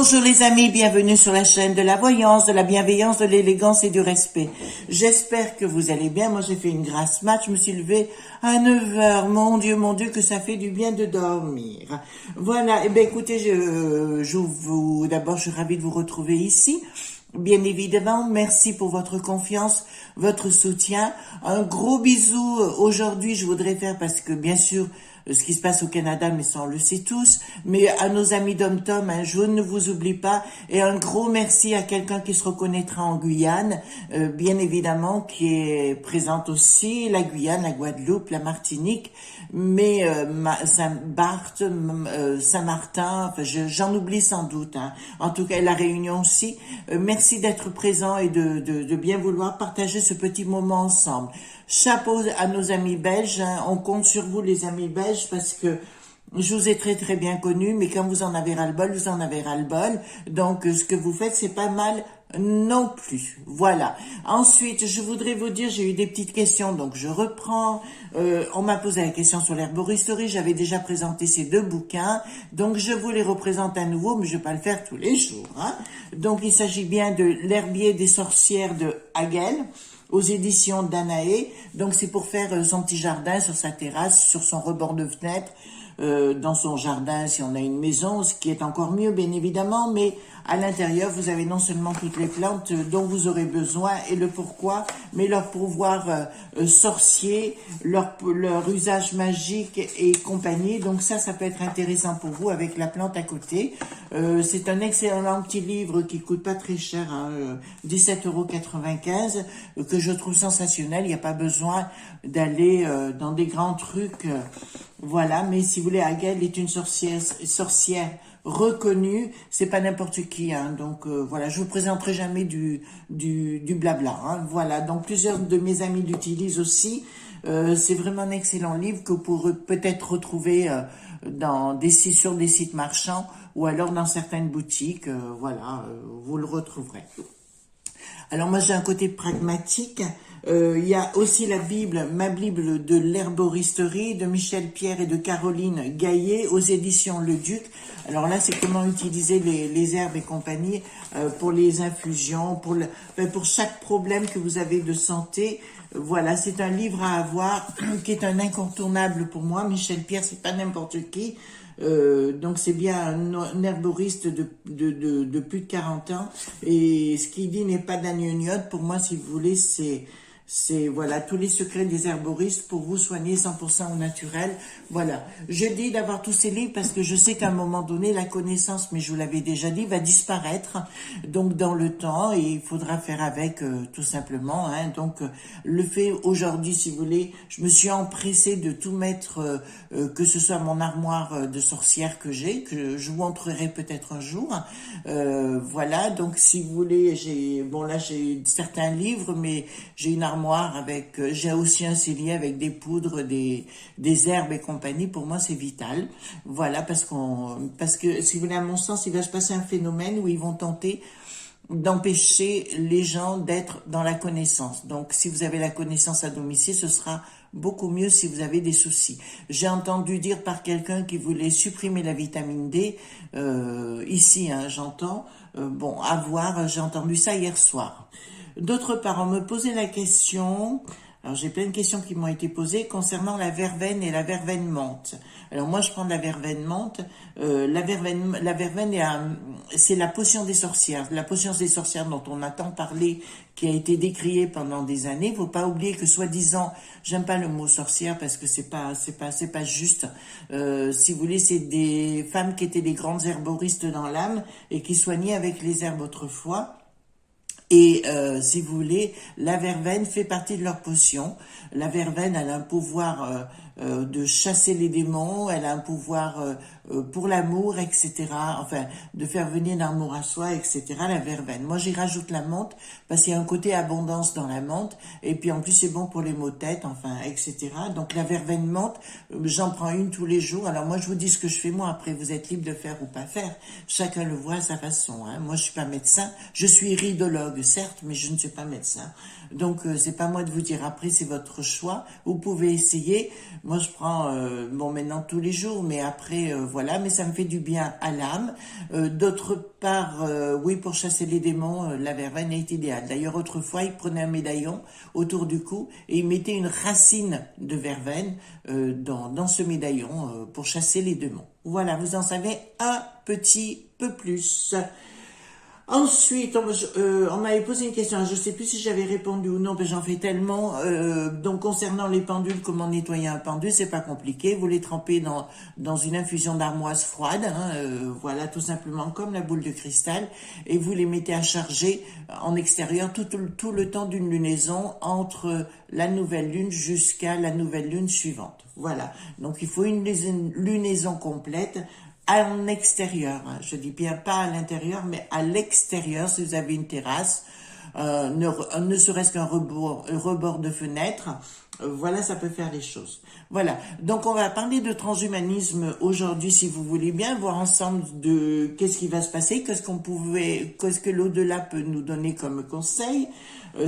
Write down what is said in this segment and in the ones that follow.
Bonjour les amis, bienvenue sur la chaîne de la voyance, de la bienveillance, de l'élégance et du respect. J'espère que vous allez bien. Moi j'ai fait une grasse mat, je me suis levée à 9 heures. Mon Dieu, que ça fait du bien de dormir. Voilà, et bien écoutez, d'abord je suis ravie de vous retrouver ici. Bien évidemment, merci pour votre confiance, votre soutien. Un gros bisou aujourd'hui, je voudrais faire parce que bien sûr, ce qui se passe au Canada, mais ça on le sait tous, mais à nos amis d'Om-Tom, je ne vous oublie pas, et un gros merci à quelqu'un qui se reconnaîtra en Guyane, bien évidemment, qui est présente aussi, la Guyane, la Guadeloupe, la Martinique, mais Saint-Barth, Saint-Martin, enfin j'en oublie sans doute, hein. En tout cas la Réunion aussi. Merci d'être présent et de bien vouloir partager ce petit moment ensemble. Chapeau à nos amis belges, hein. On compte sur vous les amis belges parce que je vous ai très bien connus, mais quand vous en avez ras-le-bol, vous en avez ras-le-bol. Donc ce que vous faites, c'est pas mal non plus. Voilà. Ensuite, je voudrais vous dire, j'ai eu des petites questions, donc je reprends. On m'a posé la question sur l'herboristerie, j'avais déjà présenté ces deux bouquins, donc je vous les représente à nouveau, mais je vais pas le faire tous les jours, hein. Donc il s'agit bien de l'herbier des sorcières de Hagel, aux éditions Danaé. Donc c'est pour faire son petit jardin sur sa terrasse, sur son rebord de fenêtre, dans son jardin si on a une maison, ce qui est encore mieux bien évidemment, mais à l'intérieur vous avez non seulement toutes les plantes dont vous aurez besoin et le pourquoi, mais leur pouvoir sorcier, leur usage magique et compagnie. Donc ça peut être intéressant pour vous avec la plante à côté. C'est un excellent petit livre qui coûte pas très cher, hein, 17,95 €, que je trouve sensationnel. Il n'y a pas besoin d'aller dans des grands trucs. Voilà, mais si vous voulez, Hagel est une sorcière reconnue, c'est pas n'importe qui, hein. Donc voilà, je vous présenterai jamais du blabla, hein. Voilà, donc plusieurs de mes amis l'utilisent aussi. C'est vraiment un excellent livre que vous pourrez peut-être retrouver sur des sites marchands ou alors dans certaines boutiques. Voilà, vous le retrouverez. Alors moi j'ai un côté pragmatique. Il y a aussi la Bible, ma Bible de l'herboristerie de Michel Pierre et de Caroline Gaillet aux éditions Le Duc. Alors là c'est comment utiliser les herbes et compagnie pour les infusions, pour chaque problème que vous avez de santé. Voilà, c'est un livre à avoir qui est un incontournable pour moi. Michel Pierre, c'est pas n'importe qui. Donc c'est bien un herboriste de plus de 40 ans, et ce qu'il dit n'est pas d'agnognode. Pour moi, si vous voulez, c'est voilà tous les secrets des herboristes pour vous soigner 100% au naturel. Voilà, je dis d'avoir tous ces livres parce que je sais qu'à un moment donné la connaissance, mais je vous l'avais déjà dit, va disparaître donc dans le temps, et il faudra faire avec tout simplement, hein. Donc le fait aujourd'hui, si vous voulez, je me suis empressée de tout mettre, que ce soit mon armoire de sorcière que je vous montrerai peut-être un jour. Voilà, donc si vous voulez, j'ai certains livres, mais j'ai une armoire avec, j'ai aussi un cellier avec des poudres, des herbes et compagnie. Pour moi, c'est vital. Voilà, parce que si vous voulez, à mon sens, il va se passer un phénomène où ils vont tenter d'empêcher les gens d'être dans la connaissance. Donc, si vous avez la connaissance à domicile, ce sera beaucoup mieux si vous avez des soucis. J'ai entendu dire par quelqu'un qui voulait supprimer la vitamine D, ici, hein, j'entends. Bon, à voir, j'ai entendu ça hier soir. D'autre part, on me posait la question, alors j'ai plein de questions qui m'ont été posées concernant la verveine et la verveine menthe. Alors moi je prends de la verveine menthe, la verveine c'est la potion des sorcières. La potion des sorcières dont on a tant parlé, qui a été décriée pendant des années. Faut pas oublier que soi-disant, j'aime pas le mot sorcière parce que c'est pas juste. Si vous voulez, c'est des femmes qui étaient des grandes herboristes dans l'âme et qui soignaient avec les herbes autrefois. Et si vous voulez, la verveine fait partie de leur potion. La verveine, elle a un pouvoir de chasser les démons, elle a un pouvoir pour l'amour, etc. Enfin, de faire venir l'amour à soi, etc. La verveine. Moi, j'y rajoute la menthe parce qu'il y a un côté abondance dans la menthe. Et puis, en plus, c'est bon pour les maux de tête, enfin, etc. Donc, la verveine menthe, j'en prends une tous les jours. Alors, moi, je vous dis ce que je fais moi. Après, vous êtes libre de faire ou pas faire. Chacun le voit à sa façon, hein. Moi, je suis pas médecin, je suis iridologue. drogue, certes, mais je ne suis pas médecin. Donc, c'est pas moi de vous dire. Après, c'est votre choix. Vous pouvez essayer. Moi, je prends, bon, maintenant tous les jours, mais après, voilà. Mais ça me fait du bien à l'âme. D'autre part, oui, pour chasser les démons, la verveine est idéale. D'ailleurs, autrefois, il prenait un médaillon autour du cou et il mettait une racine de verveine dans ce médaillon pour chasser les démons. Voilà, vous en savez un petit peu plus. Ensuite, on m'avait posé une question, je ne sais plus si j'avais répondu ou non, mais j'en fais tellement. Donc, concernant les pendules, comment nettoyer un pendule, c'est pas compliqué. Vous les trempez dans une infusion d'armoise froide, hein, voilà, tout simplement comme la boule de cristal, et vous les mettez à charger en extérieur tout le temps d'une lunaison entre la nouvelle lune jusqu'à la nouvelle lune suivante. Voilà, donc il faut une lunaison complète en extérieur, hein. Je dis bien pas à l'intérieur, mais à l'extérieur, si vous avez une terrasse, ne serait-ce qu'un rebord de fenêtre, voilà, ça peut faire les choses. Voilà, donc on va parler de transhumanisme aujourd'hui, si vous voulez bien, voir ensemble de qu'est-ce qui va se passer, qu'est-ce que l'au-delà peut nous donner comme conseil,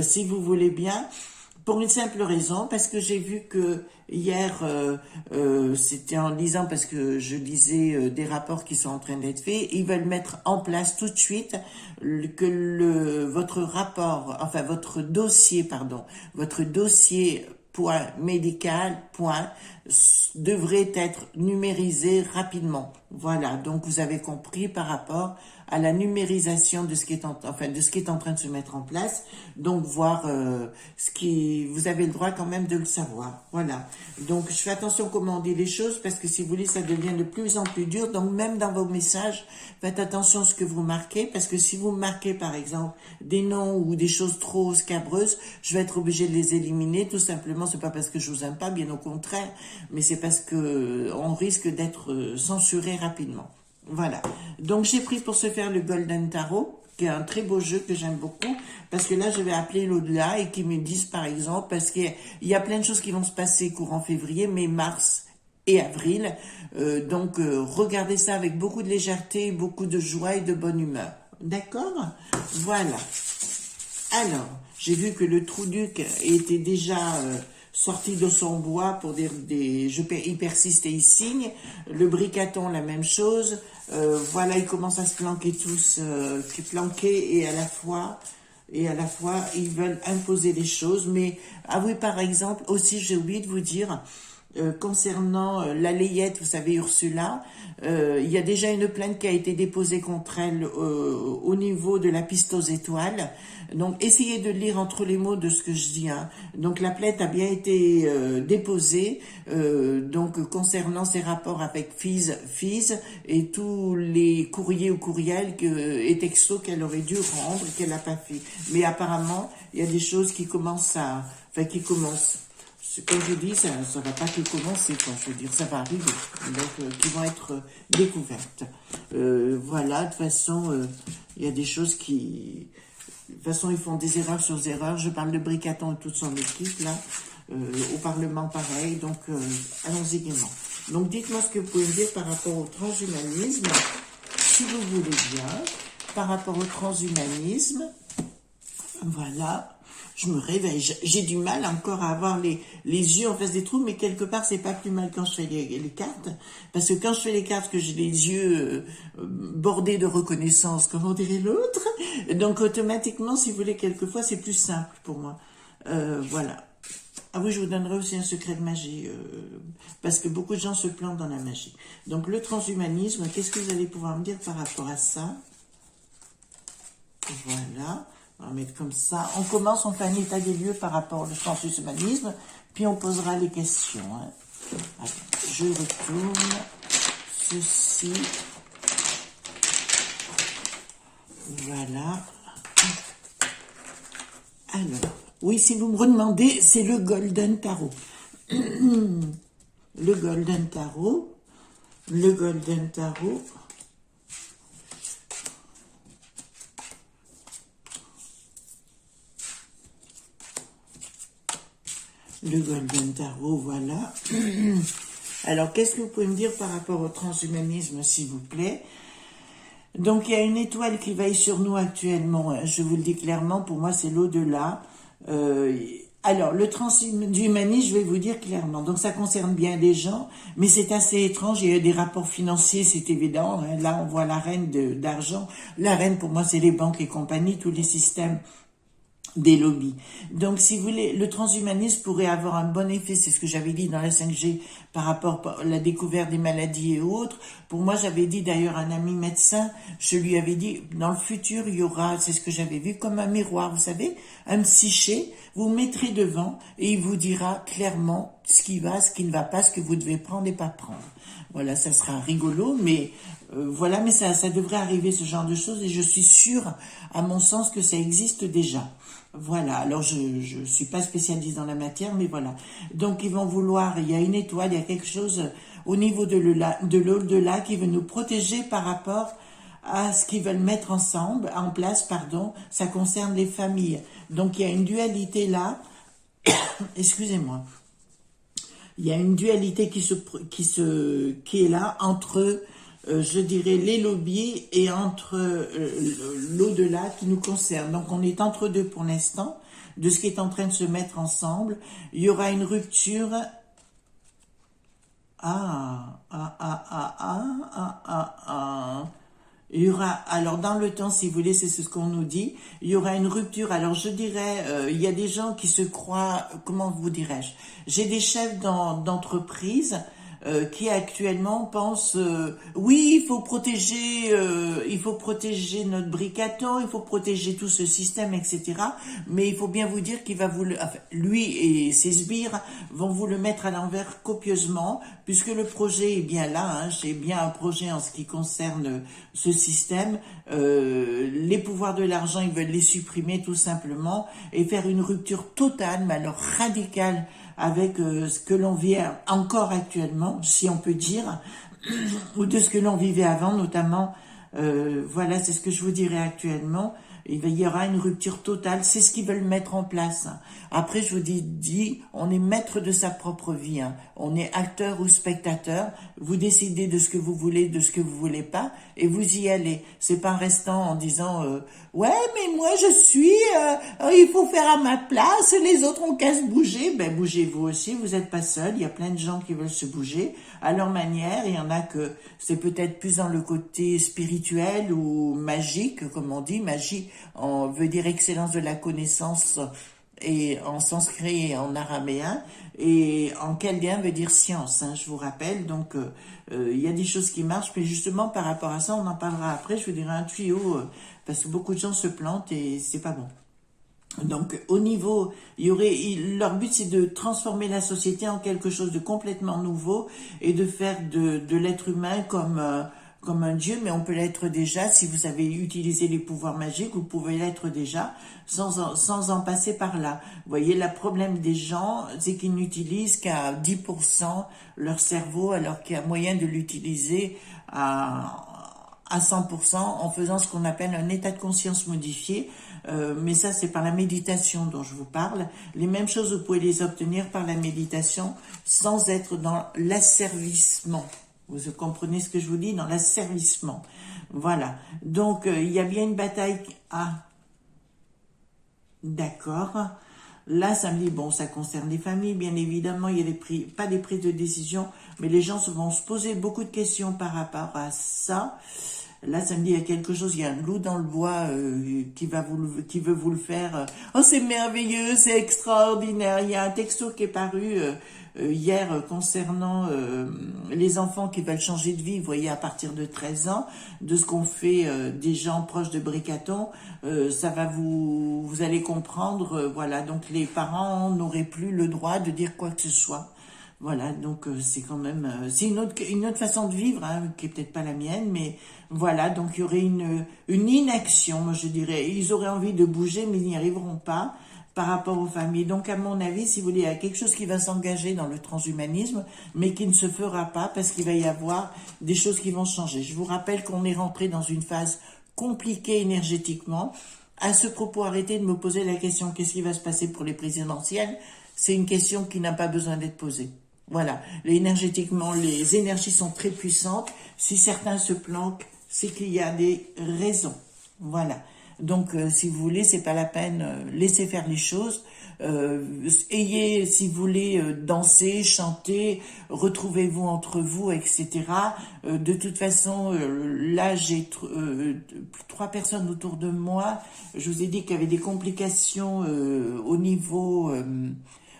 si vous voulez bien. Pour une simple raison, parce que j'ai vu que hier, c'était en lisant, parce que je lisais des rapports qui sont en train d'être faits, ils veulent mettre en place tout de suite votre dossier point médical, point, devrait être numérisé rapidement. Voilà, donc vous avez compris par rapport à la numérisation de ce qui est en train de se mettre en place. Donc voir vous avez le droit quand même de le savoir. Voilà. Donc je fais attention comment on dit les choses parce que si vous voulez ça devient de plus en plus dur. Donc même dans vos messages, faites attention à ce que vous marquez parce que si vous marquez par exemple des noms ou des choses trop scabreuses, je vais être obligée de les éliminer tout simplement. C'est pas parce que je vous aime pas, bien au contraire, mais c'est parce que on risque d'être censuré rapidement. Voilà. Donc, j'ai pris pour ce faire le Golden Tarot, qui est un très beau jeu que j'aime beaucoup, parce que là, je vais appeler l'au-delà et qui me disent, par exemple, parce qu'il y a plein de choses qui vont se passer courant février, mai, mars et avril. Donc, regardez ça avec beaucoup de légèreté, beaucoup de joie et de bonne humeur. D'accord? Voilà. Alors, j'ai vu que le Trou-Duc était déjà sorti de son bois pour dire il persiste et il signe. Le Bricaton, la même chose. Voilà, ils commencent à se planquer tous, planquer et à la fois, ils veulent imposer les choses. Mais, ah oui, par exemple, aussi, j'ai oublié de vous dire, concernant la layette, vous savez, Ursula, il y a déjà une plainte qui a été déposée contre elle au niveau de la piste aux étoiles. Donc, essayez de lire entre les mots de ce que je dis. Hein. Donc, la plainte a bien été déposée, donc concernant ses rapports avec FIS et tous les courriers ou courriels et textos qu'elle aurait dû rendre, qu'elle n'a pas fait. Mais apparemment, il y a des choses qui commencent comme je dis, ça ne va pas que commencer, quoi. Je veux dire, ça va arriver. Donc, qui vont être découvertes. Voilà, de toute façon, il y a des choses qui... De toute façon, ils font des erreurs sur des erreurs. Je parle de Bricaton et toute son équipe, là. Au Parlement, pareil. Donc, allons-y gaiement. Donc, dites-moi ce que vous pouvez me dire par rapport au transhumanisme, si vous voulez bien. Par rapport au transhumanisme, voilà. Je me réveille, j'ai du mal encore à avoir les yeux en face des trous, mais quelque part, c'est pas plus mal quand je fais les cartes, parce que quand je fais les cartes, que j'ai les yeux bordés de reconnaissance, comme on dirait l'autre, donc automatiquement, si vous voulez, quelquefois, c'est plus simple pour moi. Voilà. Ah oui, je vous donnerai aussi un secret de magie, parce que beaucoup de gens se plantent dans la magie. Donc, le transhumanisme, qu'est-ce que vous allez pouvoir me dire par rapport à ça? Voilà. On va mettre comme ça. On commence, on fait un état des lieux par rapport au transhumanisme, puis on posera les questions. Hein. Alors, je retourne ceci. Voilà. Alors, oui, si vous me redemandez, c'est le Golden Tarot. Le Golden Tarot. Le Golden Tarot. Le Golden Tarot, voilà. Alors, qu'est-ce que vous pouvez me dire par rapport au transhumanisme, s'il vous plaît? Donc, il y a une étoile qui veille sur nous actuellement, hein. Je vous le dis clairement, pour moi, c'est l'au-delà. Alors, le transhumanisme, je vais vous dire clairement. Donc, ça concerne bien des gens, mais c'est assez étrange. Il y a des rapports financiers, c'est évident, hein. Là, on voit la reine d'argent. La reine, pour moi, c'est les banques et compagnie, tous les systèmes des lobbies. Donc, si vous voulez, le transhumanisme pourrait avoir un bon effet, c'est ce que j'avais dit dans la 5G par rapport à la découverte des maladies et autres. Pour moi, j'avais dit d'ailleurs à un ami médecin, je lui avais dit, dans le futur, il y aura, c'est ce que j'avais vu, comme un miroir, vous savez, un psyché, vous mettrez devant et il vous dira clairement ce qui va, ce qui ne va pas, ce que vous devez prendre et pas prendre. Voilà, ça sera rigolo, mais voilà, mais ça devrait arriver, ce genre de choses, et je suis sûre, à mon sens, que ça existe déjà. Voilà, alors je suis pas spécialiste dans la matière, mais voilà. Donc ils vont vouloir, il y a une étoile, il y a quelque chose au niveau de l'au-delà qui veut nous protéger par rapport à ce qu'ils veulent mettre en place, pardon, ça concerne les familles. Donc il y a une dualité là, excusez-moi. Il y a une dualité qui est là entre, je dirais, les lobbies et entre l'au-delà qui nous concerne. Donc, on est entre deux pour l'instant de ce qui est en train de se mettre ensemble. Il y aura une rupture. Il y aura, alors dans le temps, si vous voulez, c'est ce qu'on nous dit, il y aura une rupture. Alors je dirais, il y a des gens qui se croient, comment vous dirais-je, j'ai des chefs d'entreprise qui actuellement pensent, oui, il faut protéger notre bricaton, il faut protéger tout ce système, etc. Mais il faut bien vous dire qu'il va enfin, lui et ses sbires vont vous le mettre à l'envers copieusement, puisque le projet est bien là, hein, j'ai bien un projet en ce qui concerne ce système. Les pouvoirs de l'argent, ils veulent les supprimer tout simplement et faire une rupture totale, mais alors radicale, avec ce que l'on vit encore actuellement, si on peut dire, ou de ce que l'on vivait avant, notamment, voilà, c'est ce que je vous dirais actuellement. Il y aura une rupture totale, c'est ce qu'ils veulent mettre en place. Après, je vous dis, on est maître de sa propre vie, hein. On est acteur ou spectateur, vous décidez de ce que vous voulez, de ce que vous voulez pas, et vous y allez. C'est pas en restant en disant, ouais, mais moi je suis, il faut faire à ma place, les autres ont qu'à se bouger. Ben, bougez-vous aussi, vous n'êtes pas seul, il y a plein de gens qui veulent se bouger à leur manière, il y en a que c'est peut-être plus dans le côté spirituel ou magique, comme on dit, magie, on veut dire excellence de la connaissance, et en sanskrit et en araméen, et en chaldéen veut dire science, hein, je vous rappelle. Donc il y a des choses qui marchent, mais justement par rapport à ça, on en parlera après, je vous dirai un tuyau, parce que beaucoup de gens se plantent et c'est pas bon. Donc, au niveau, leur but c'est de transformer la société en quelque chose de complètement nouveau et de faire de l'être humain comme un dieu, mais on peut l'être déjà. Si vous savez utiliser les pouvoirs magiques, vous pouvez l'être déjà sans en passer par là. Vous voyez, le problème des gens, c'est qu'ils n'utilisent qu'à 10% leur cerveau, alors qu'il y a moyen de l'utiliser à 100% en faisant ce qu'on appelle un état de conscience modifié. Mais ça, c'est par la méditation dont je vous parle. Les mêmes choses, vous pouvez les obtenir par la méditation sans être dans l'asservissement. Vous comprenez ce que je vous dis? Dans l'asservissement. Voilà. Donc, il y a bien une bataille. Ah, d'accord. Là, ça me dit, bon, ça concerne les familles, bien évidemment, il y a pas des prises de décision, mais les gens vont se poser beaucoup de questions par rapport à ça. Là, ça me dit, il y a quelque chose, il y a un loup dans le bois qui veut vous le faire. Oh, c'est merveilleux, c'est extraordinaire. Il y a un texto qui est paru hier concernant les enfants qui veulent changer de vie, vous voyez, à partir de 13 ans, de ce qu'on fait des gens proches de Bricaton. Ça va vous allez comprendre, voilà. Donc, les parents n'auraient plus le droit de dire quoi que ce soit. Voilà, donc c'est quand même c'est une autre façon de vivre, hein, qui est peut-être pas la mienne, mais voilà. Donc il y aurait une inaction, moi je dirais. Ils auraient envie de bouger, mais ils n'y arriveront pas par rapport aux familles. Donc à mon avis, si vous voulez, il y a quelque chose qui va s'engager dans le transhumanisme, mais qui ne se fera pas parce qu'il va y avoir des choses qui vont changer. Je vous rappelle qu'on est rentré dans une phase compliquée énergétiquement. À ce propos, arrêtez de me poser la question qu'est-ce qui va se passer pour les présidentielles. C'est une question qui n'a pas besoin d'être posée. Voilà, énergétiquement, les énergies sont très puissantes. Si certains se planquent, c'est qu'il y a des raisons. Voilà. Donc, si vous voulez, c'est pas la peine, laissez faire les choses. Ayez, si vous voulez, danser, chanter, retrouvez-vous entre vous, etc. De toute façon, là, j'ai 3 personnes autour de moi. Je vous ai dit qu'il y avait des complications au niveau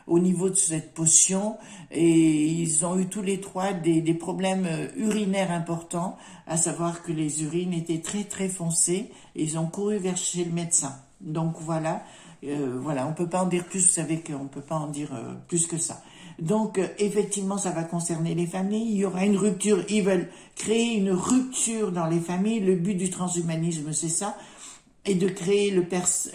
de cette potion, et ils ont eu tous les 3 des problèmes urinaires importants, à savoir que les urines étaient très très foncées, et ils ont couru vers chez le médecin. Donc voilà, voilà, on peut pas en dire plus, vous savez qu'on peut pas en dire plus que ça. Donc effectivement, ça va concerner les familles, il y aura une rupture, ils veulent créer une rupture dans les familles, le but du transhumanisme c'est ça, et de créer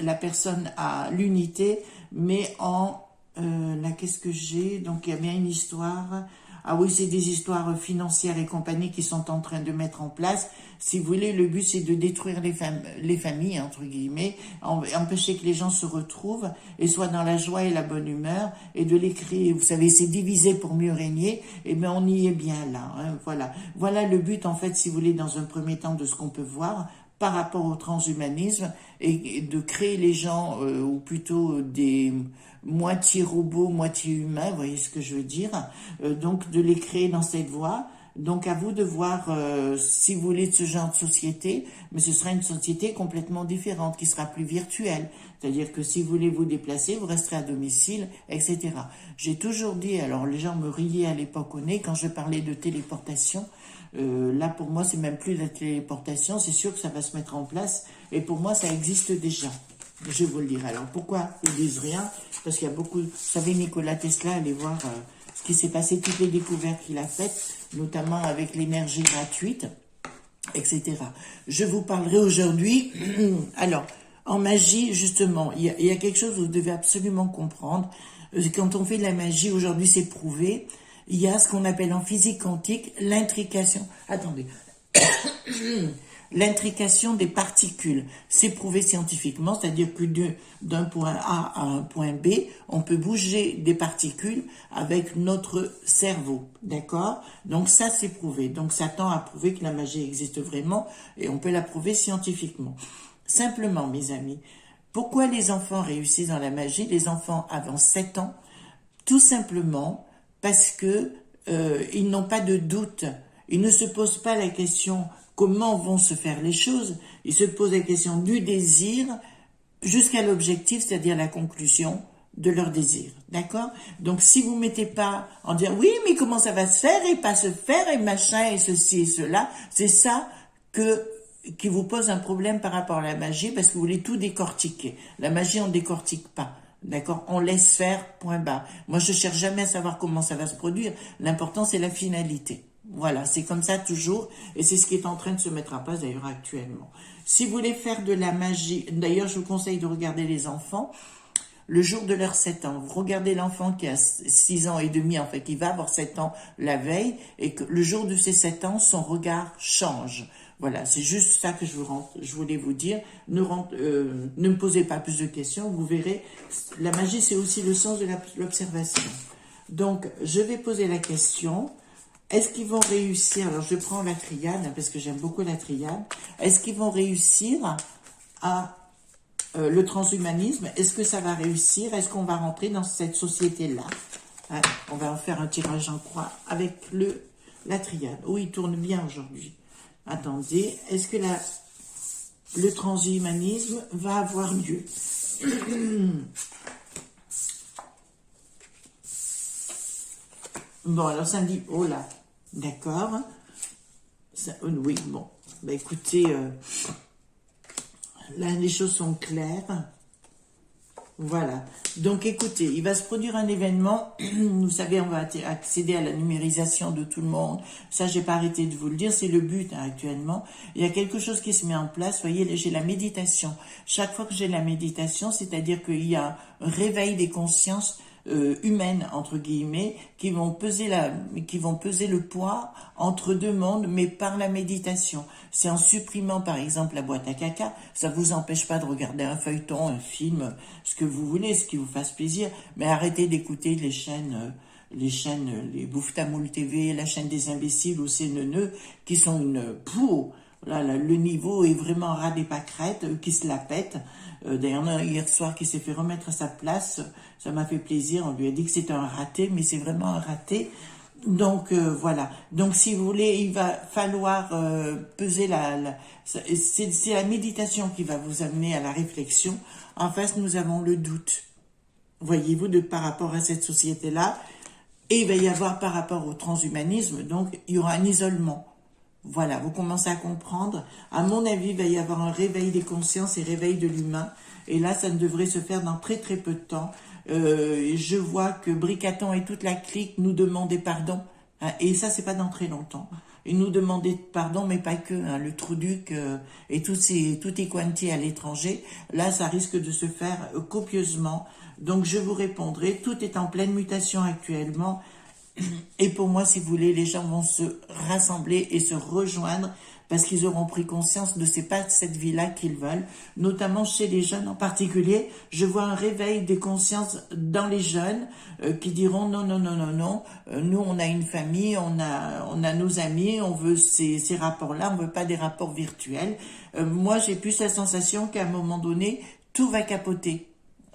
la personne à l'unité, mais en là, qu'est-ce que j'ai? Donc, il y a bien une histoire. Ah oui, c'est des histoires financières et compagnie qui sont en train de mettre en place. Si vous voulez, le but, c'est de détruire les familles, entre guillemets, empêcher que les gens se retrouvent et soient dans la joie et la bonne humeur, et de les créer. Vous savez, c'est diviser pour mieux régner. Et bien, on y est bien là. Hein, voilà. Voilà le but, en fait, si vous voulez, dans un premier temps, de ce qu'on peut voir par rapport au transhumanisme, et de créer les gens, ou plutôt des moitié robots, moitié humains, vous voyez ce que je veux dire, donc de les créer dans cette voie. Donc à vous de voir si vous voulez de ce genre de société, mais ce sera une société complètement différente, qui sera plus virtuelle. C'est-à-dire que si vous voulez vous déplacer, vous resterez à domicile, etc. J'ai toujours dit, alors les gens me riaient à l'époque au nez quand je parlais de téléportation. Là pour moi c'est même plus la téléportation, c'est sûr que ça va se mettre en place, et pour moi ça existe déjà. Je vais vous le dire. Alors, pourquoi ils disent rien? Parce qu'il y a beaucoup... Vous savez, Nikola Tesla, allez voir ce qui s'est passé, toutes les découvertes qu'il a faites, notamment avec l'énergie gratuite, etc. Je vous parlerai aujourd'hui... Alors, en magie, justement, il y a quelque chose que vous devez absolument comprendre. Quand on fait de la magie, aujourd'hui, c'est prouvé. Il y a ce qu'on appelle en physique quantique l'intrication... Attendez... L'intrication des particules, c'est prouvé scientifiquement, c'est-à-dire que d'un point A à un point B, on peut bouger des particules avec notre cerveau, d'accord? Donc ça, c'est prouvé. Donc ça tend à prouver que la magie existe vraiment, et on peut la prouver scientifiquement. Simplement, mes amis, pourquoi les enfants réussissent dans la magie? Les enfants avant 7 ans, tout simplement parce que ils n'ont pas de doute. Ils ne se posent pas la question comment vont se faire les choses. Ils se posent la question du désir jusqu'à l'objectif, c'est-à-dire la conclusion de leur désir. D'accord? Donc, si vous ne mettez pas en disant oui, mais comment ça va se faire et pas se faire et machin et ceci et cela, c'est ça qui vous pose un problème par rapport à la magie, parce que vous voulez tout décortiquer. La magie, on ne décortique pas. D'accord? On laisse faire, point barre. Moi, je cherche jamais à savoir comment ça va se produire. L'important, c'est la finalité. Voilà, c'est comme ça toujours, et c'est ce qui est en train de se mettre en place d'ailleurs actuellement. Si vous voulez faire de la magie, d'ailleurs je vous conseille de regarder les enfants, le jour de leurs 7 ans. Vous regardez l'enfant qui a 6 ans et demi, en fait, qui va avoir 7 ans la veille, et que le jour de ses 7 ans, son regard change. Voilà, c'est juste ça que je voulais vous dire. Ne me posez pas plus de questions, vous verrez, la magie c'est aussi le sens de l'observation. Donc, je vais poser la question... Est-ce qu'ils vont réussir, alors je prends la triade, parce que j'aime beaucoup la triade, est-ce qu'ils vont réussir à le transhumanisme? Est-ce que ça va réussir? Est-ce qu'on va rentrer dans cette société-là? Hein, on va en faire un tirage en croix avec la triade. Oh, il tourne bien aujourd'hui. Attendez, est-ce que le transhumanisme va avoir lieu? Bon, alors ça me dit, oh là, d'accord. Oui, bon. Bah écoutez, là les choses sont claires. Voilà. Donc écoutez, il va se produire un événement. Vous savez, on va accéder à la numérisation de tout le monde. Ça, j'ai pas arrêté de vous le dire. C'est le but hein, actuellement. Il y a quelque chose qui se met en place. Vous voyez, j'ai la méditation. Chaque fois que j'ai la méditation, c'est-à-dire qu'il y a un réveil des consciences humaines entre guillemets qui vont peser le poids entre deux mondes, mais par la méditation. C'est en supprimant par exemple la boîte à caca. Ça vous empêche pas de regarder un feuilleton, un film, ce que vous voulez, ce qui vous fasse plaisir, mais arrêtez d'écouter les chaînes, les Bouffe-Tamoul TV, la chaîne des imbéciles ou ces neuneux qui sont une Là, le niveau est vraiment ras des pâquerettes, qui se la pète. D'ailleurs, hier soir, qui s'est fait remettre à sa place, ça m'a fait plaisir. On lui a dit que c'était un raté, mais c'est vraiment un raté. Donc voilà. Donc si vous voulez, il va falloir peser c'est la méditation qui va vous amener à la réflexion. En face, nous avons le doute. Voyez-vous, par rapport à cette société-là. Et il va y avoir par rapport au transhumanisme, donc il y aura un isolement. Voilà, vous commencez à comprendre. À mon avis, il va y avoir un réveil des consciences et réveil de l'humain. Et là, ça ne devrait se faire dans très très peu de temps. Je vois que Bricaton et toute la clique nous demandaient pardon. Hein, et ça, c'est pas dans très longtemps. Ils nous demandaient pardon, mais pas que. Hein, le Trouduc et tutti quanti à l'étranger. Là, ça risque de se faire copieusement. Donc, je vous répondrai. Tout est en pleine mutation actuellement. Et pour moi, si vous voulez, les gens vont se rassembler et se rejoindre parce qu'ils auront pris conscience de c'est pas cette vie-là qu'ils veulent, notamment chez les jeunes en particulier. Je vois un réveil des consciences dans les jeunes qui diront non, non, non, non, non, nous on a une famille, on a nos amis, on veut ces rapports-là, on veut pas des rapports virtuels. Moi, j'ai plus la sensation qu'à un moment donné, tout va capoter.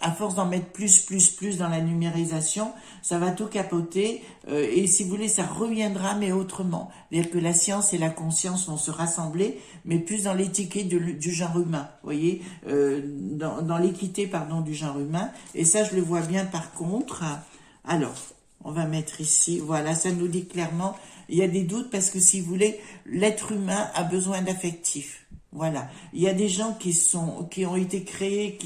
À force d'en mettre plus dans la numérisation, ça va tout capoter. Et si vous voulez, ça reviendra, mais autrement. C'est-à-dire que la science et la conscience vont se rassembler, mais plus dans l'équité du genre humain. Vous voyez, dans l'équité, pardon, du genre humain. Et ça, je le vois bien par contre. Alors, on va mettre ici. Voilà, ça nous dit clairement, il y a des doutes parce que si vous voulez, l'être humain a besoin d'affectif. Voilà, il y a des gens qui ont été créés,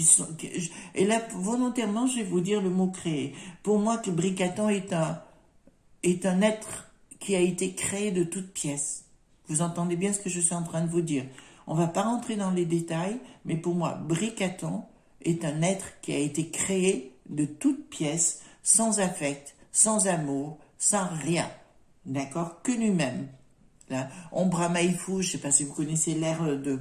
et là volontairement je vais vous dire le mot créé. Pour moi, que Bricaton est un être qui a été créé de toutes pièces. Vous entendez bien ce que je suis en train de vous dire. On va pas rentrer dans les détails, mais pour moi, Bricaton est un être qui a été créé de toutes pièces, sans affect, sans amour, sans rien. D'accord? Que lui-même. Ombra Maifu, je ne sais pas si vous connaissez l'ère de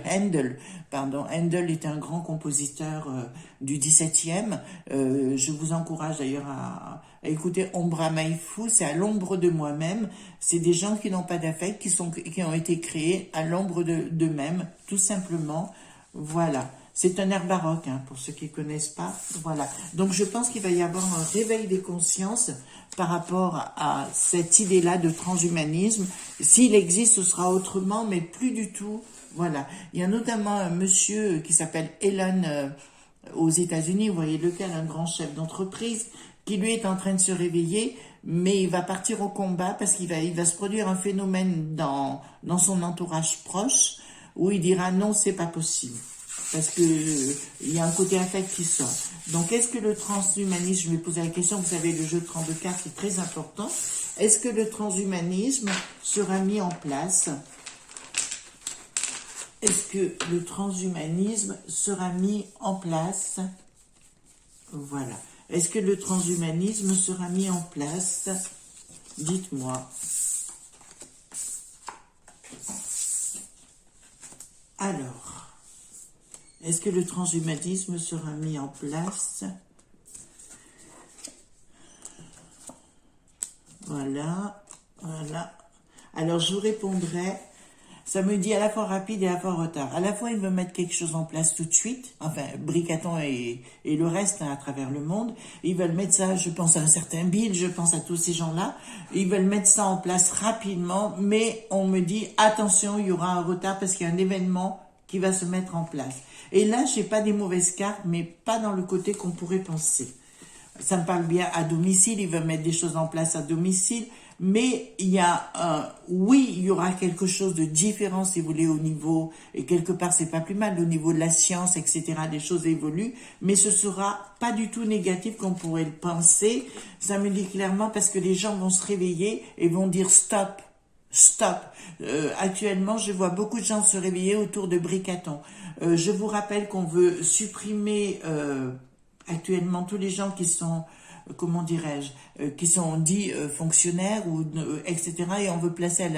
Handel. Pardon, Handel est un grand compositeur du XVIIe. Je vous encourage d'ailleurs à écouter Ombra Maifu, c'est à l'ombre de moi-même. C'est des gens qui n'ont pas d'affect, qui ont été créés à l'ombre d'eux-mêmes, tout simplement. Voilà. C'est un air baroque, hein, pour ceux qui ne connaissent pas. Voilà. Donc, je pense qu'il va y avoir un réveil des consciences par rapport à cette idée-là de transhumanisme. S'il existe, ce sera autrement, mais plus du tout. Voilà. Il y a notamment un monsieur qui s'appelle Elon aux États-Unis, vous voyez lequel, un grand chef d'entreprise, qui lui est en train de se réveiller, mais il va partir au combat parce qu'il va se produire un phénomène dans son entourage proche où il dira non, c'est pas possible. Parce que il y a un côté affect qui sort. Donc, est-ce que le transhumanisme, je vais poser la question, vous savez, le jeu de 32 cartes est très important. Est-ce que le transhumanisme sera mis en place? Est-ce que le transhumanisme sera mis en place? Voilà. Est-ce que le transhumanisme sera mis en place? Dites-moi. Alors. Est-ce que le transhumanisme sera mis en place? Voilà, voilà. Alors, je vous répondrai. Ça me dit à la fois rapide et à la fois retard. À la fois, il veut mettre quelque chose en place tout de suite. Enfin, Bricaton et le reste, hein, à travers le monde. Ils veulent mettre ça, je pense à un certain Bill, je pense à tous ces gens-là. Ils veulent mettre ça en place rapidement. Mais on me dit, attention, il y aura un retard parce qu'il y a un événement qui va se mettre en place. Et là, j'ai pas des mauvaises cartes, mais pas dans le côté qu'on pourrait penser. Ça me parle bien à domicile, ils veulent mettre des choses en place à domicile, mais il y a oui, il y aura quelque chose de différent, si vous voulez, au niveau, et quelque part, c'est pas plus mal, au niveau de la science, etc., des choses évoluent, mais ce sera pas du tout négatif comme on pourrait le penser. Ça me dit clairement parce que les gens vont se réveiller et vont dire stop. Stop. Actuellement, je vois beaucoup de gens se réveiller autour de Bricaton. Je vous rappelle qu'on veut supprimer actuellement tous les gens qui sont, comment dirais-je, qui sont dits fonctionnaires ou etc. Et on veut placer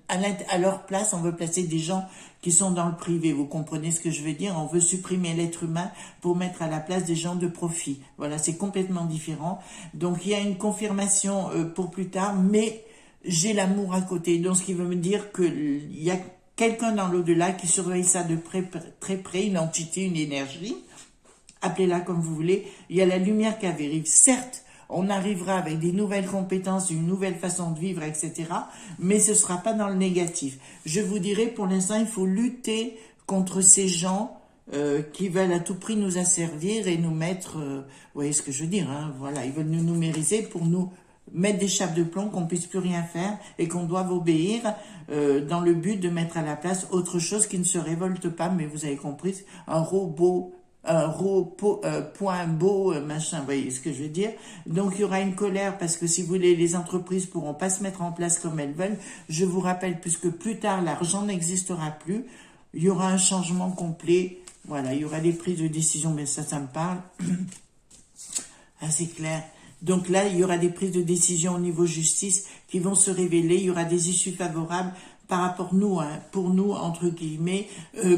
à leur place, on veut placer des gens qui sont dans le privé. Vous comprenez ce que je veux dire? On veut supprimer l'être humain pour mettre à la place des gens de profit. Voilà, c'est complètement différent. Donc il y a une confirmation pour plus tard, mais j'ai l'amour à côté. Donc, ce qui veut me dire qu'il y a quelqu'un dans l'au-delà qui surveille ça de près, très près, une entité, une énergie. Appelez-la comme vous voulez. Il y a la lumière qui arrive. Certes, on arrivera avec des nouvelles compétences, une nouvelle façon de vivre, etc. Mais ce ne sera pas dans le négatif. Je vous dirais, pour l'instant, il faut lutter contre ces gens qui veulent à tout prix nous asservir et nous mettre, vous voyez ce que je veux dire, hein, voilà, ils veulent nous numériser pour nous mettre des chapes de plomb, qu'on puisse plus rien faire et qu'on doive obéir dans le but de mettre à la place autre chose qui ne se révolte pas, mais vous avez compris, un robot, point beau, machin, vous voyez ce que je veux dire. Donc il y aura une colère parce que si vous voulez, les entreprises pourront pas se mettre en place comme elles veulent. Je vous rappelle, puisque plus tard l'argent n'existera plus, il y aura un changement complet. Voilà, il y aura des prises de décision, mais ça me parle. Ah, c'est clair. Donc là, il y aura des prises de décision au niveau justice qui vont se révéler. Il y aura des issues favorables par rapport à nous, hein, pour nous, entre guillemets,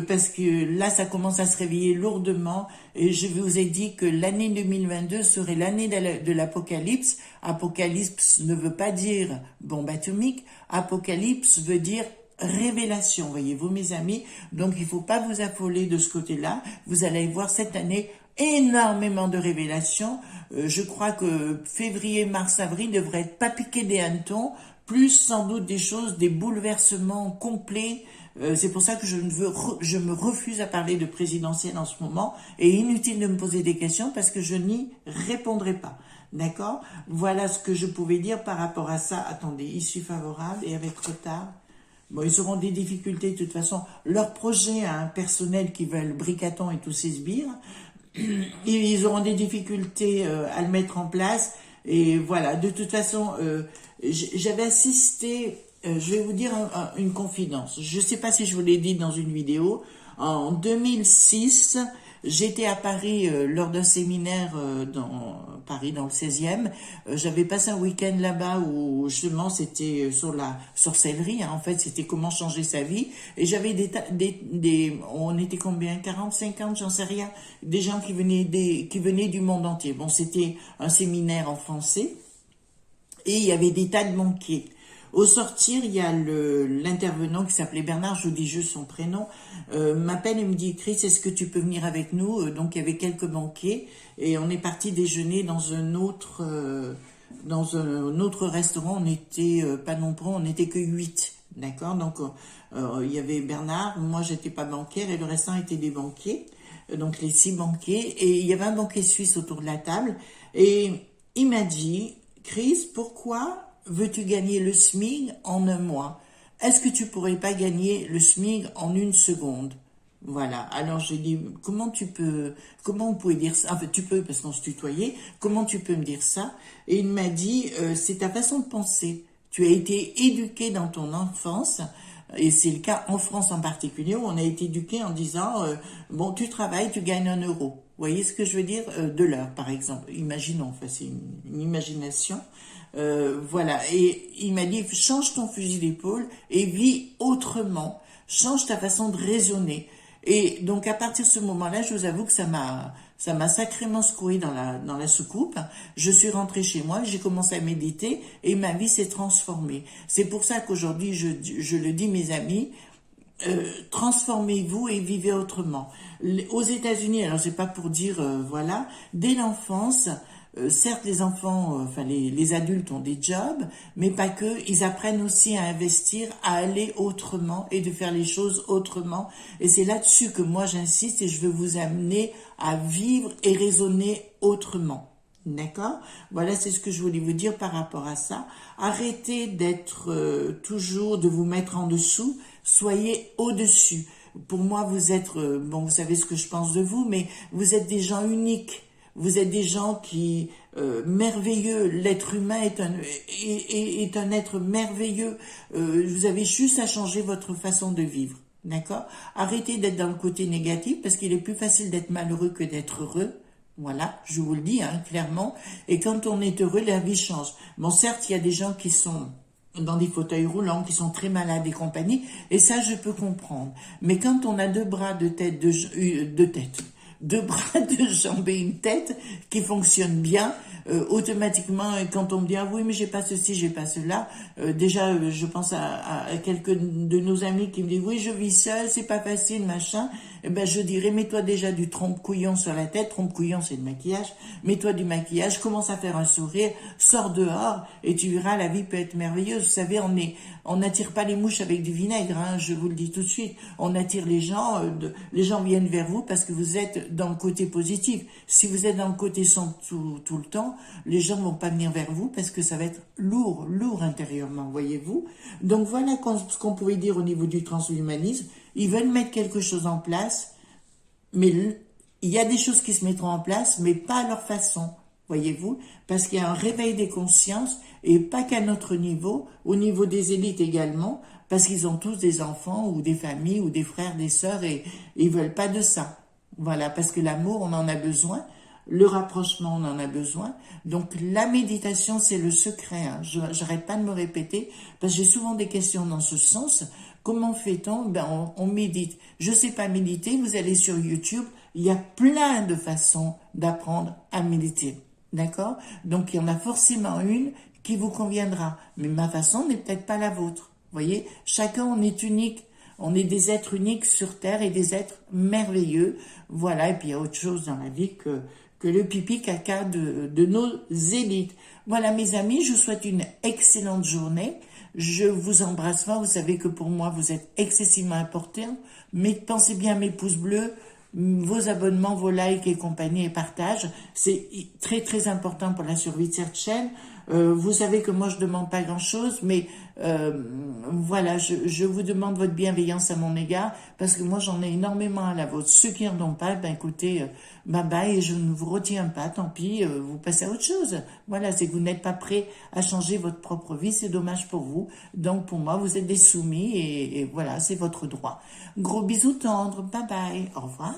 parce que là, ça commence à se réveiller lourdement. Et je vous ai dit que l'année 2022 serait l'année de l'apocalypse. Apocalypse ne veut pas dire bombe atomique. Apocalypse veut dire révélation, voyez-vous mes amis. Donc il faut pas vous affoler de ce côté-là. Vous allez voir cette année énormément de révélations. Je crois que février, mars, avril devraient être pas piqués des hannetons, plus sans doute des choses, des bouleversements complets. C'est pour ça que je me refuse à parler de présidentielle en ce moment, et inutile de me poser des questions parce que je n'y répondrai pas. D'accord? Voilà ce que je pouvais dire par rapport à ça. Attendez, issue favorable et avec retard. Bon, ils auront des difficultés de toute façon. Leur projet a un personnel qui veulent bricaton et tous ces sbires. Ils auront des difficultés à le mettre en place. Et voilà, de toute façon, j'avais assisté, je vais vous dire une confidence. Je ne sais pas si je vous l'ai dit dans une vidéo. En 2006, j'étais à Paris lors d'un séminaire dans Paris, dans le 16e. J'avais passé un week-end là-bas où justement c'était sur la sorcellerie. Hein, en fait, c'était comment changer sa vie. Et j'avais on était combien, 40, 50, j'en sais rien. Des gens qui venaient du monde entier. Bon, c'était un séminaire en français. Et il y avait des tas de banquiers. Au sortir, il y a l'intervenant qui s'appelait Bernard, je vous dis juste son prénom, m'appelle et me dit « Chris, est-ce que tu peux venir avec nous ?» Donc il y avait quelques banquiers et on est parti déjeuner dans un autre restaurant. On était pas nombreux, on n'était que 8, d'accord. Donc il y avait Bernard, moi j'étais pas banquière et le restant était des banquiers, donc les 6 banquiers. Et il y avait un banquier suisse autour de la table et il m'a dit « Chris, pourquoi veux-tu gagner le SMIC en un mois? Est-ce que tu pourrais pas gagner le SMIC en 1 seconde? » Voilà. Alors j'ai dit, comment on pouvait dire ça? Enfin, tu peux, parce qu'on se tutoyait. Comment tu peux me dire ça? Et il m'a dit, c'est ta façon de penser. Tu as été éduqué dans ton enfance, et c'est le cas en France en particulier, où on a été éduqué en disant, bon, tu travailles, tu gagnes 1 euro. Vous voyez ce que je veux dire? De l'heure, par exemple. Imaginons, enfin, c'est une imagination. Voilà, et il m'a dit, change ton fusil d'épaule et vis autrement, change ta façon de raisonner. Et donc à partir de ce moment-là, je vous avoue que ça m'a sacrément secoué dans la soucoupe. Je suis rentrée chez moi, j'ai commencé à méditer et ma vie s'est transformée. C'est pour ça qu'aujourd'hui, je le dis mes amis, transformez-vous et vivez autrement. Aux États-Unis, alors c'est pas pour dire, voilà, dès l'enfance, certes, les enfants, enfin les adultes ont des jobs, mais pas que. Ils apprennent aussi à investir, à aller autrement et de faire les choses autrement. Et c'est là-dessus que moi j'insiste et je veux vous amener à vivre et raisonner autrement. D'accord? Voilà, c'est ce que je voulais vous dire par rapport à ça. Arrêtez d'être toujours, de vous mettre en dessous. Soyez au-dessus. Pour moi, vous êtes, bon, vous savez ce que je pense de vous, mais vous êtes des gens uniques. Vous êtes des gens qui, merveilleux, l'être humain est un être merveilleux. Vous avez juste à changer votre façon de vivre, d'accord? Arrêtez d'être dans le côté négatif parce qu'il est plus facile d'être malheureux que d'être heureux. Voilà, je vous le dis, hein, clairement. Et quand on est heureux, la vie change. Bon, certes, il y a des gens qui sont dans des fauteuils roulants, qui sont très malades et compagnie, et ça, je peux comprendre. Mais quand on a 2 bras, 2 têtes, deux bras, deux jambes et une tête qui fonctionnent bien. Automatiquement, quand on me dit ah oui mais j'ai pas ceci, j'ai pas cela, déjà je pense à quelques de nos amis qui me disent oui je vis seule, c'est pas facile machin. Eh ben je dirais mets-toi déjà du trompe-couillon sur la tête, trompe-couillon c'est le maquillage, mets-toi du maquillage, commence à faire un sourire, sors dehors et tu verras la vie peut être merveilleuse. Vous savez on n'attire pas les mouches avec du vinaigre, hein, je vous le dis tout de suite. On attire les gens, les gens viennent vers vous parce que vous êtes dans le côté positif. Si vous êtes dans le côté sombre tout le temps, les gens vont pas venir vers vous parce que ça va être lourd intérieurement, voyez-vous. Donc voilà ce qu'on pouvait dire au niveau du transhumanisme. Ils veulent mettre quelque chose en place, mais il y a des choses qui se mettront en place, mais pas à leur façon, voyez-vous, parce qu'il y a un réveil des consciences, et pas qu'à notre niveau, au niveau des élites également, parce qu'ils ont tous des enfants, ou des familles, ou des frères, des sœurs, et ils veulent pas de ça. Voilà, parce que l'amour, on en a besoin, le rapprochement, on en a besoin. Donc la méditation, c'est le secret. Hein. J'arrête pas de me répéter, parce que j'ai souvent des questions dans ce sens. Comment fait-on? Ben, on médite. Je sais pas méditer, vous allez sur YouTube, il y a plein de façons d'apprendre à méditer. D'accord? Donc il y en a forcément une qui vous conviendra. Mais ma façon n'est peut-être pas la vôtre. Vous voyez? Chacun, on est unique. On est des êtres uniques sur Terre et des êtres merveilleux. Voilà, et puis il y a autre chose dans la vie que le pipi caca de nos élites. Voilà mes amis, je vous souhaite une excellente journée. Je vous embrasse fort. Vous savez que pour moi, vous êtes excessivement importants. Mais pensez bien à mes pouces bleus, vos abonnements, vos likes et compagnie et partages. C'est très très important pour la survie de cette chaîne. Vous savez que moi je demande pas grand chose, mais voilà, je vous demande votre bienveillance à mon égard, parce que moi j'en ai énormément à la vôtre. Ceux qui n'en ont pas, ben écoutez, bye bye, et je ne vous retiens pas, tant pis, vous passez à autre chose. Voilà, c'est que vous n'êtes pas prêt à changer votre propre vie, c'est dommage pour vous. Donc pour moi, vous êtes des soumis, et voilà, c'est votre droit. Gros bisous tendres, bye bye, au revoir.